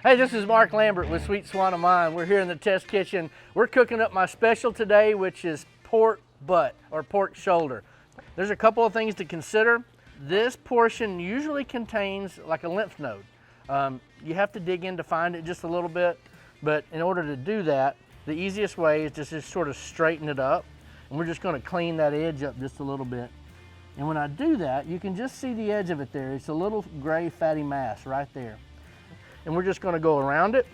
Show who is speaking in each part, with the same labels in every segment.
Speaker 1: Hey, this is Mark Lambert with Sweet Swan of Mine. We're here in the test kitchen. We're cooking up my special today, which is pork butt or pork shoulder. There's a couple of things to consider. This portion usually contains like a lymph node. You have to dig in to find it just a little bit, but in order to do that, the easiest way is just to sort of straighten it up. And we're just going to clean that edge up just a little bit. And when I do that, you can just see the edge of it there. It's a little gray fatty mass right there. And we're just going to go around it,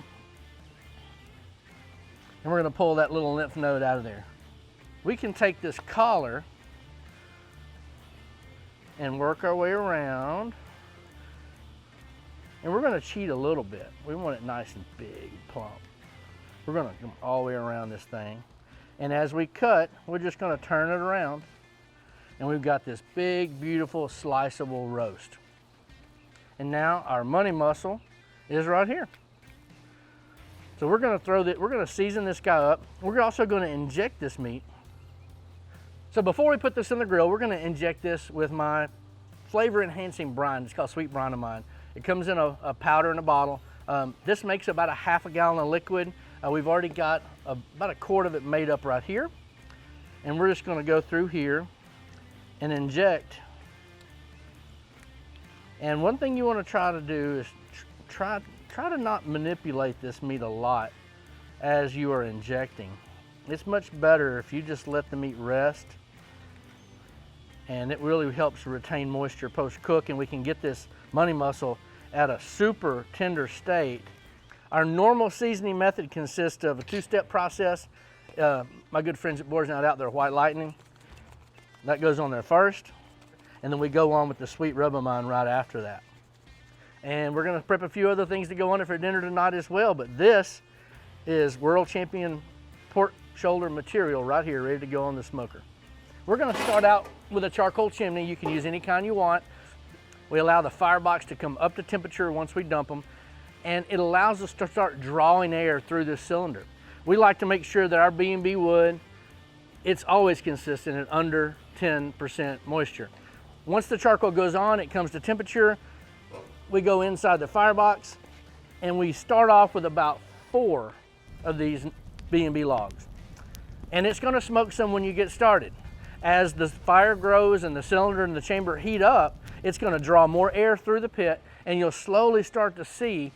Speaker 1: and we're going to pull that little lymph node out of there. We can take this collar and work our way around, and we're going to cheat a little bit. We want it nice and big and plump. We're going to come all the way around this thing, and as we cut, we're just going to turn it around, and we've got this big, beautiful, sliceable roast. And now our money muscle is right here. So we're going to season this guy up. We're also going to inject this meat. So before we put this in the grill, we're going to inject this with my flavor enhancing brine. It's called Sweet Brine of Mine. It comes in a powder in a bottle. This makes about a half a gallon of liquid. We've already got about a quart of it made up right here. And we're just going to go through here and inject. And one thing you want to try to do is try to not manipulate this meat a lot as you are injecting. It's much better if you just let the meat rest, and it really helps retain moisture post-cook, and we can get this money muscle at a super tender state. Our normal seasoning method consists of a two-step process. My good friends at Boar's Not Out there, White Lightning, that goes on there first, and then we go on with the Sweet Rub of Mine right after that. And we're going to prep a few other things to go on it for dinner tonight as well, but this is world champion pork shoulder material right here, ready to go on the smoker. We're going to start out with a charcoal chimney. You can use any kind you want. We allow the firebox to come up to temperature once we dump them, and it allows us to start drawing air through this cylinder. We like to make sure that our B&B wood, it's always consistent at under 10% moisture. Once the charcoal goes on, it comes to temperature. We go inside the firebox, and we start off with about 4 of these B&B logs. And it's going to smoke some when you get started. As the fire grows and the cylinder and the chamber heat up, it's going to draw more air through the pit, and you'll slowly start to see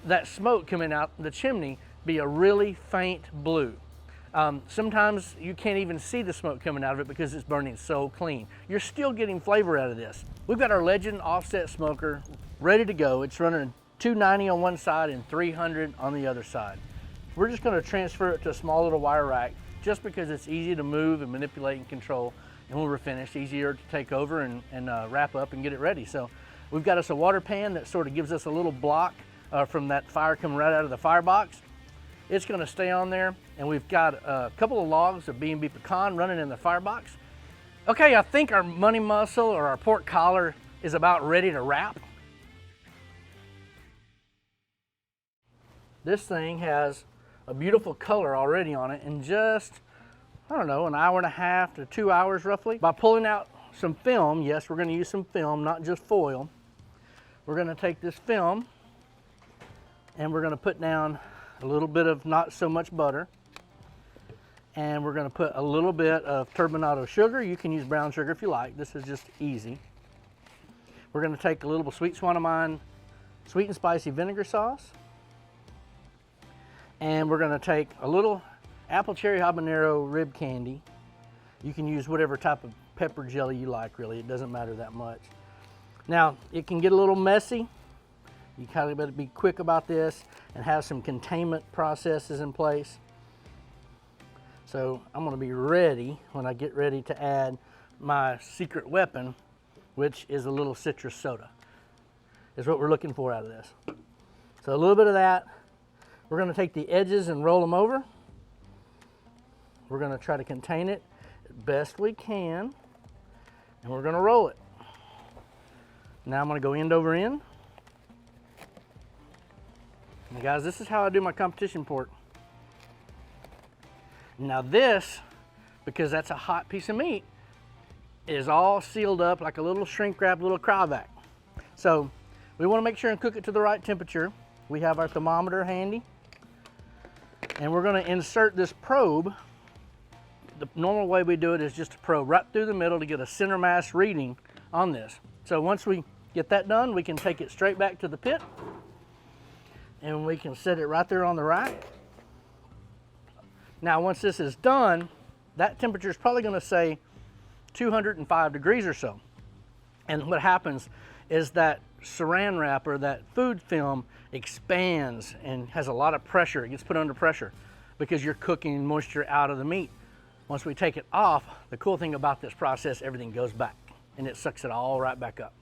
Speaker 1: that smoke coming out the chimney be a really faint blue. Sometimes you can't even see the smoke coming out of it because it's burning so clean. You're still getting flavor out of this. We've got our Legend offset smoker ready to go. It's running 290 on one side and 300 on the other side. We're just going to transfer it to a small little wire rack just because it's easy to move and manipulate and control. And when we're finished, easier to take over and wrap up and get it ready. So we've got us a water pan that sort of gives us a little block from that fire coming right out of the firebox. It's going to stay on there, and we've got a couple of logs of B&B pecan running in the firebox. Okay, I think our money muscle or our pork collar is about ready to wrap. This thing has a beautiful color already on it in just, I don't know, an hour and a half to 2 hours roughly. By pulling out some film, yes, we're going to use some film, not just foil. We're going to take this film and we're going to put down a little bit of not so much butter, and we're going to put a little bit of turbinado sugar. You can use brown sugar if you like. This is just easy. We're going to take a little Sweet Swan of Mine sweet and spicy vinegar sauce, and we're going to take a little apple cherry habanero rib candy. You can use whatever type of pepper jelly you like, really. It doesn't matter that much. Now, it can get a little messy. You kind of better be quick about this and have some containment processes in place. So I'm going to be ready when I get ready to add my secret weapon, which is a little citrus soda. Is what we're looking for out of this. So a little bit of that. We're going to take the edges and roll them over. We're going to try to contain it as best we can, and we're going to roll it. Now I'm going to go end over end. And guys, this is how I do my competition pork. Now this, because that's a hot piece of meat, is all sealed up like a little shrink wrap, little cryovac. So we want to make sure and cook it to the right temperature. we have our thermometer handy, and we're going to insert this probe. The normal way we do it is just a probe right through the middle to get a center mass reading on this. So once we get that done, we can take it straight back to the pit, and we can set it right there on the rack. Now once this is done, that temperature is probably going to say 205 degrees or so. And what happens is that saran wrap, or that food film, expands and has a lot of pressure. It gets put under pressure because you're cooking moisture out of the meat. Once we take it off, the cool thing about this process, everything goes back and it sucks it all right back up.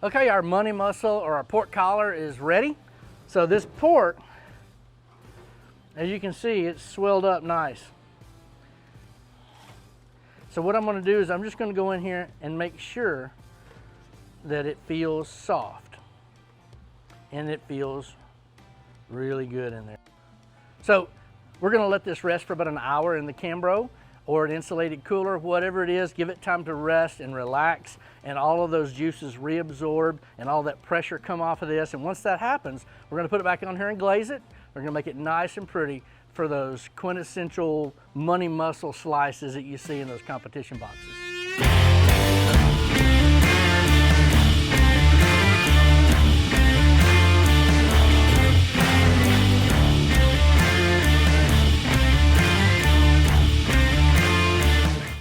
Speaker 1: Okay, our money muscle or our pork collar is ready. So this pork, as you can see, it's swelled up nice. So what I'm going to do is I'm just going to go in here and make sure that it feels soft, and it feels really good in there. So we're going to let this rest for about an hour in the Cambro or an insulated cooler, whatever it is. Give it time to rest and relax, and all of those juices reabsorb and all that pressure come off of this. And once that happens, we're going to put it back on here and glaze it. We're going to make it nice and pretty for those quintessential money muscle slices that you see in those competition boxes.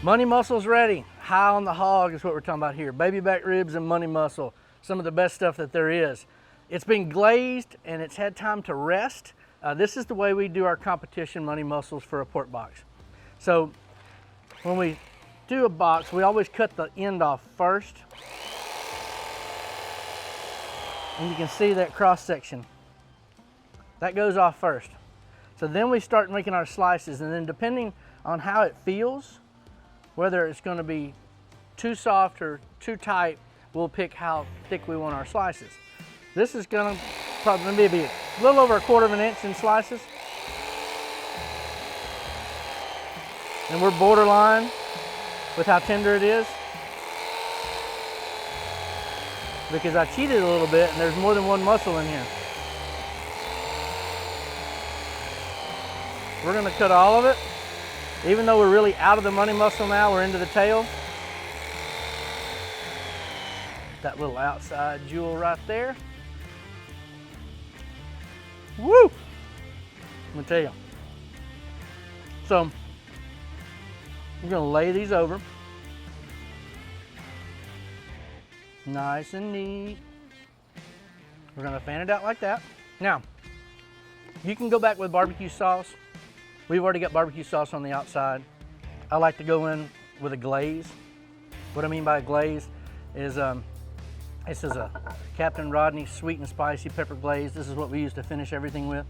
Speaker 1: Money muscle's ready. High on the hog is what we're talking about here. Baby back ribs and money muscle, some of the best stuff that there is. It's been glazed and it's had time to rest. This is the way we do our competition money muscles for a pork box. So when we do a box, we always cut the end off first. And you can see that cross section. That goes off first. So then we start making our slices, and then depending on how it feels, whether it's going to be too soft or too tight, we'll pick how thick we want our slices. This is going to probably be a little over 1/4 inch in slices. And we're borderline with how tender it is, because I cheated a little bit and there's more than one muscle in here. We're going to cut all of it. Even though we're really out of the money muscle now, we're into the tail. That little outside jewel right there. Woo! Let me tell you. So, we're going to lay these over. Nice and neat. We're going to fan it out like that. Now, you can go back with barbecue sauce. We've already got barbecue sauce on the outside. I like to go in with a glaze. What I mean by a glaze is this is a Captain Rodney sweet and spicy pepper glaze. This is what we use to finish everything with.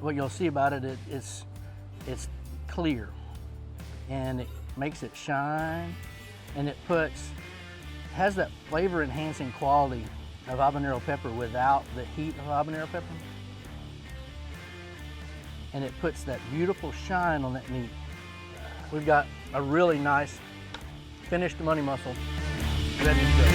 Speaker 1: What you'll see about it, it's clear, and it makes it shine, and it has that flavor enhancing quality of habanero pepper without the heat of habanero pepper. And it puts that beautiful shine on that meat. We've got a really nice finished money muscle ready to go.